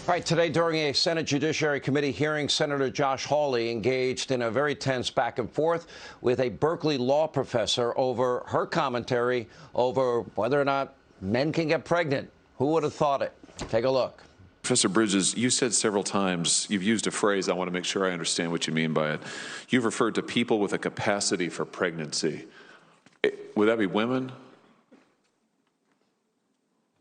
All right, today during a Senate Judiciary Committee hearing, Senator Josh Hawley engaged in a very tense back and forth with a Berkeley law professor over her commentary over whether or not men can get pregnant. Who would have thought it? Take a look. Professor Bridges, you said several times, you've used a phrase, I want to make sure I understand what you mean by it. You've referred to people with a capacity for pregnancy. Would that be women?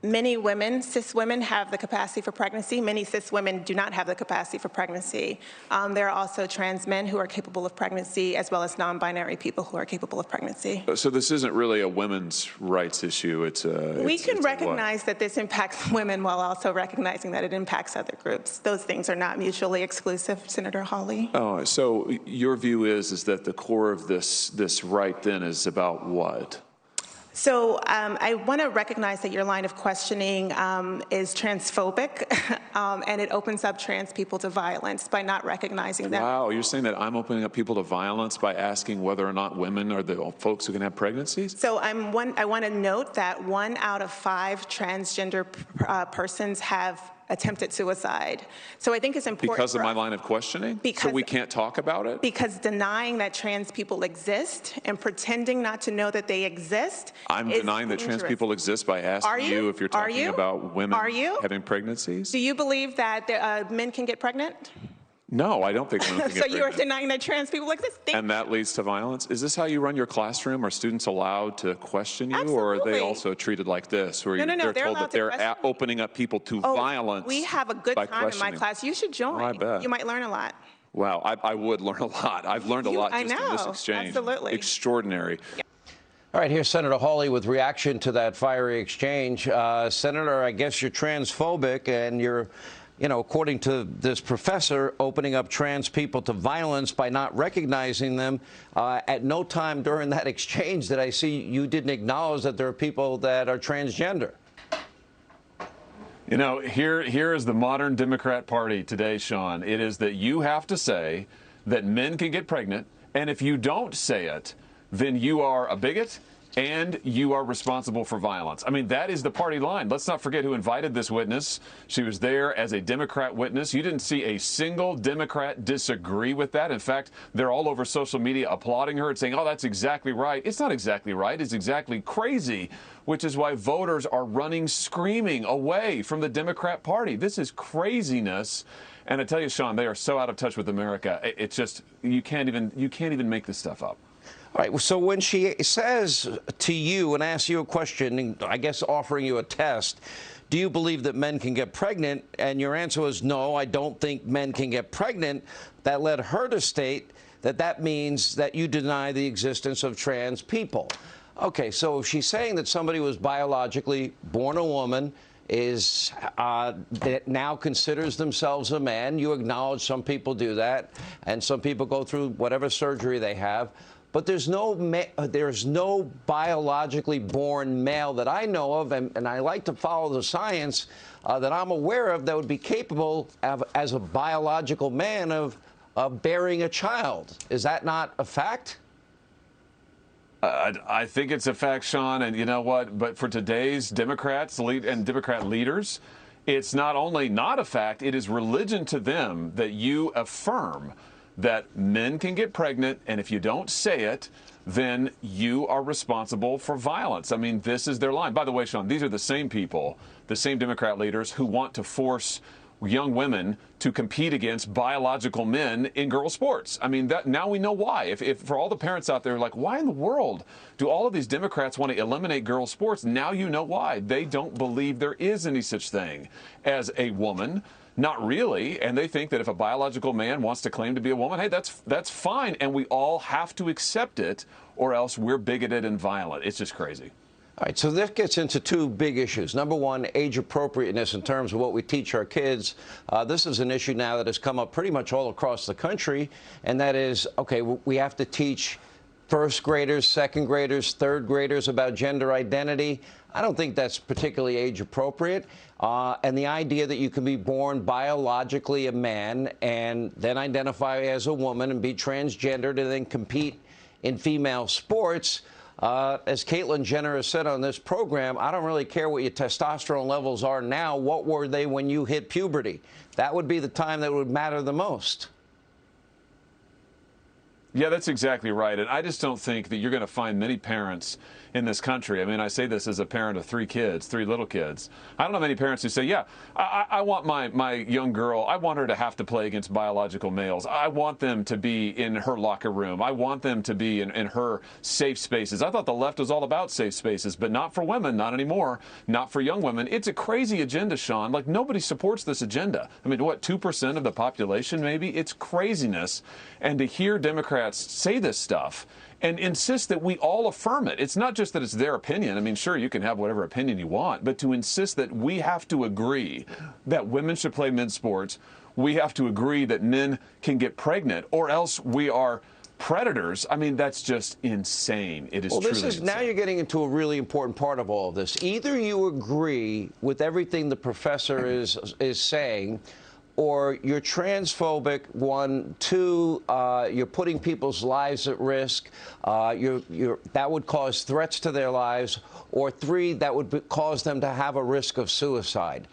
Many women, cis women, have the capacity for pregnancy. Many cis women do not have the capacity for pregnancy. There are also trans men who are capable of pregnancy, as well as non-binary people who are capable of pregnancy. So this isn't really a women's rights issue. We can recognize that this impacts women while also recognizing that it impacts other groups. Those things are not mutually exclusive, Senator Hawley. Oh, so your view is that the core of this right then is about what? So I want to recognize that your line of questioning is transphobic, and it opens up trans people to violence by not recognizing that. Wow, you're saying that I'm opening up people to violence by asking whether or not women are the folks who can have pregnancies? So I want to note that 1 out of 5 transgender persons have attempted suicide. So I think it's important. Because of my line of questioning? So we can't talk about it? Because denying that trans people exist and pretending not to know that they exist I'm is denying that dangerous. trans people exist by asking you if you're talking about women having pregnancies? Do you believe that men can get pregnant? No, I don't think women can get pregnant. So you are denying that trans people exist? And that leads to violence? Is this how you run your classroom? Are students allowed to question you? Absolutely. Or are they also treated like this, where No, they're told that they're opening up people to violence? We have a good time in my class. You should join. I bet. You might learn a lot. Wow, I would learn a lot. I've learned a lot just in this exchange. Absolutely. Extraordinary. Yeah. All right, here's Senator Hawley with reaction to that fiery exchange. Senator, I guess you're transphobic and you're, according to this professor, opening up trans people to violence by not recognizing them. At no time during that exchange did I see you didn't acknowledge that there are people that are transgender. Here is the modern Democrat Party today, Sean. It is that you have to say that men can get pregnant, and if you don't say it, then you are a bigot and you are responsible for violence. I mean, that is the party line. Let's not forget who invited this witness. She was there as a Democrat witness. You didn't see a single Democrat disagree with that. In fact, they're all over social media applauding her and saying, oh, that's exactly right. It's not exactly right. It's exactly crazy, which is why voters are running screaming away from the Democrat Party. This is craziness. And I tell you, Sean, they are so out of touch with America. It's just, you can't even make this stuff up. All right, so when she says to you and asks you a question, and I guess offering you a test, do you believe that men can get pregnant? And your answer was no, I don't think men can get pregnant. That led her to state that that means that you deny the existence of trans people. Okay, so if she's saying that somebody was biologically born a woman, that now considers themselves a man, you acknowledge some people do that, and some people go through whatever surgery they have. But there's no biologically born male that I know of, and I like to follow the science that I'm aware of, that would be capable of, as a biological man, of bearing a child. Is that not a fact? I think it's a fact, Sean, and you know what? But for today's Democrats and Democrat leaders, it's not only not a fact, it is religion to them that you affirm that men can get pregnant, and if you don't say it, then you are responsible for violence. I mean, this is their line. By the way, Sean, these are the same people, the same Democrat leaders who want to force young women to compete against biological men in girls' sports. I mean, now we know why. If for all the parents out there, like, why in the world do all of these Democrats want to eliminate girls' sports? Now you know why. They don't believe there is any such thing as a woman. Not really, and they think that if a biological man wants to claim to be a woman, hey, that's fine, and we all have to accept it, or else we're bigoted and violent. It's just crazy. All right, so this gets into two big issues. Number one, age appropriateness in terms of what we teach our kids. This is an issue now that has come up pretty much all across the country, and that is, okay, we have to teach first graders, second graders, third graders about gender identity. I don't think that's particularly age appropriate. And the idea that you can be born biologically a man and then identify as a woman and be transgendered and then compete in female sports, As Caitlyn Jenner has said on this program, I don't really care what your testosterone levels are now. What were they when you hit puberty? That would be the time that would matter the most. Yeah, that's exactly right. And I just don't think that you're going to find many parents in this country. I mean, I say this as a parent of 3 kids, 3 little kids. I don't know many parents who say, yeah, I want my young girl, I want her to have to play against biological males. I want them to be in her locker room. I want them to be in her safe spaces. I thought the left was all about safe spaces, but not for women, not anymore, not for young women. It's a crazy agenda, Sean. Like, nobody supports this agenda. I mean, what, 2% of the population maybe? It's craziness. And to hear Democrats say this stuff and insist that we all affirm it. It's not just that it's their opinion. I mean, sure, you can have whatever opinion you want, but to insist that we have to agree that women should play men's sports, we have to agree that men can get pregnant, or else we are predators. I mean, that's just insane. It is truly insane. Now you're getting into a really important part of all of this. Either you agree with everything the professor is saying, or you're transphobic, 1. 2, you're putting people's lives at risk. That would cause threats to their lives. Or 3, that would cause them to have a risk of suicide.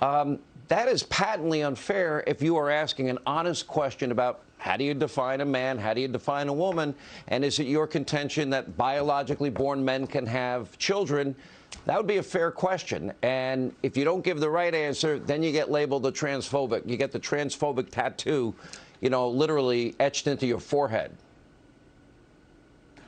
That is patently unfair if you are asking an honest question about how do you define a man, how do you define a woman, and is it your contention that biologically born men can have children? That would be a fair question. And if you don't give the right answer, then you get labeled a transphobic. You get the transphobic tattoo, you know, literally etched into your forehead.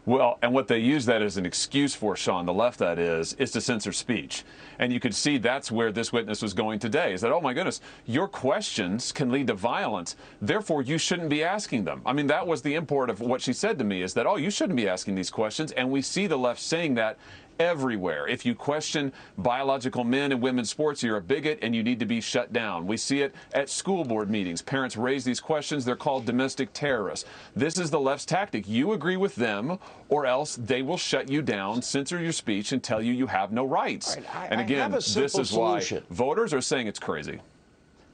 Well, and what they use that as an excuse for, Sean, the left that is to censor speech. And you could see that's where this witness was going today, is that, oh my goodness, your questions can lead to violence, therefore you shouldn't be asking them. I mean, that was the import of what she said to me, is that, oh, you shouldn't be asking these questions. And we see the left saying that everywhere. If you question biological men and women's sports, you're a bigot and you need to be shut down. We see it at school board meetings. Parents raise these questions. They're called domestic terrorists. This is the left's tactic. You agree with them, or else they will shut you down, censor your speech, and tell you you have no rights. Right, and again, this is solution. Why voters are saying it's crazy.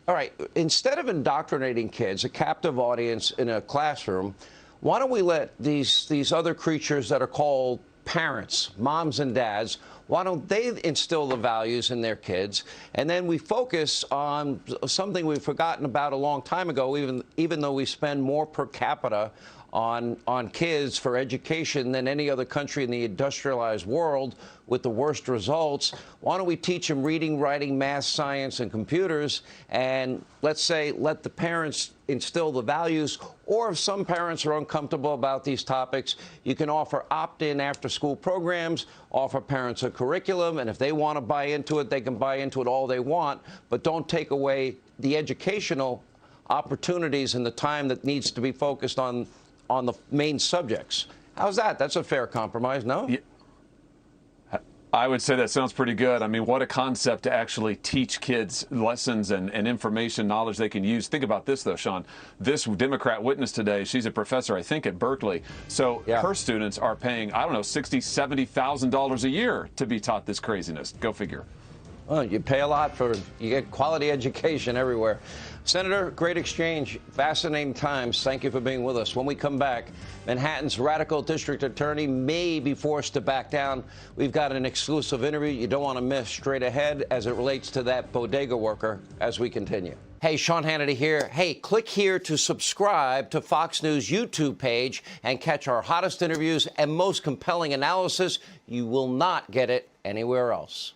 All right, instead of indoctrinating kids, a captive audience in a classroom, why don't we let these other creatures that are called parents, moms and dads, why don't they instill the values in their kids? And then we focus on something we've forgotten about a long time ago, even though we spend more per capita on kids for education than any other country in the industrialized world with the worst results. Why don't we teach them reading, writing, math, science, and computers, and let's say let the parents instill the values, or if some parents are uncomfortable about these topics, you can offer opt-in after-school programs, offer parents a curriculum, and if they want to buy into it, they can buy into it all they want, but don't take away the educational opportunities and the time that needs to be focused on the main subjects. How's that? That's a fair compromise, no? Yeah. I would say that sounds pretty good. I mean, what a concept to actually teach kids lessons and information, knowledge they can use. Think about this, though, Sean. This Democrat witness today, she's a professor, I think, at Berkeley. So her students are paying, I don't know, $60,000, $70,000 a year to be taught this craziness. Go figure. Well, you pay a lot you get quality education everywhere. Senator, great exchange. Fascinating times. Thank you for being with us. When we come back, Manhattan's radical district attorney may be forced to back down. We've got an exclusive interview you don't want to miss straight ahead as it relates to that bodega worker as we continue. Hey, Sean Hannity here. Hey, click here to subscribe to Fox News YouTube page and catch our hottest interviews and most compelling analysis. You will not get it anywhere else.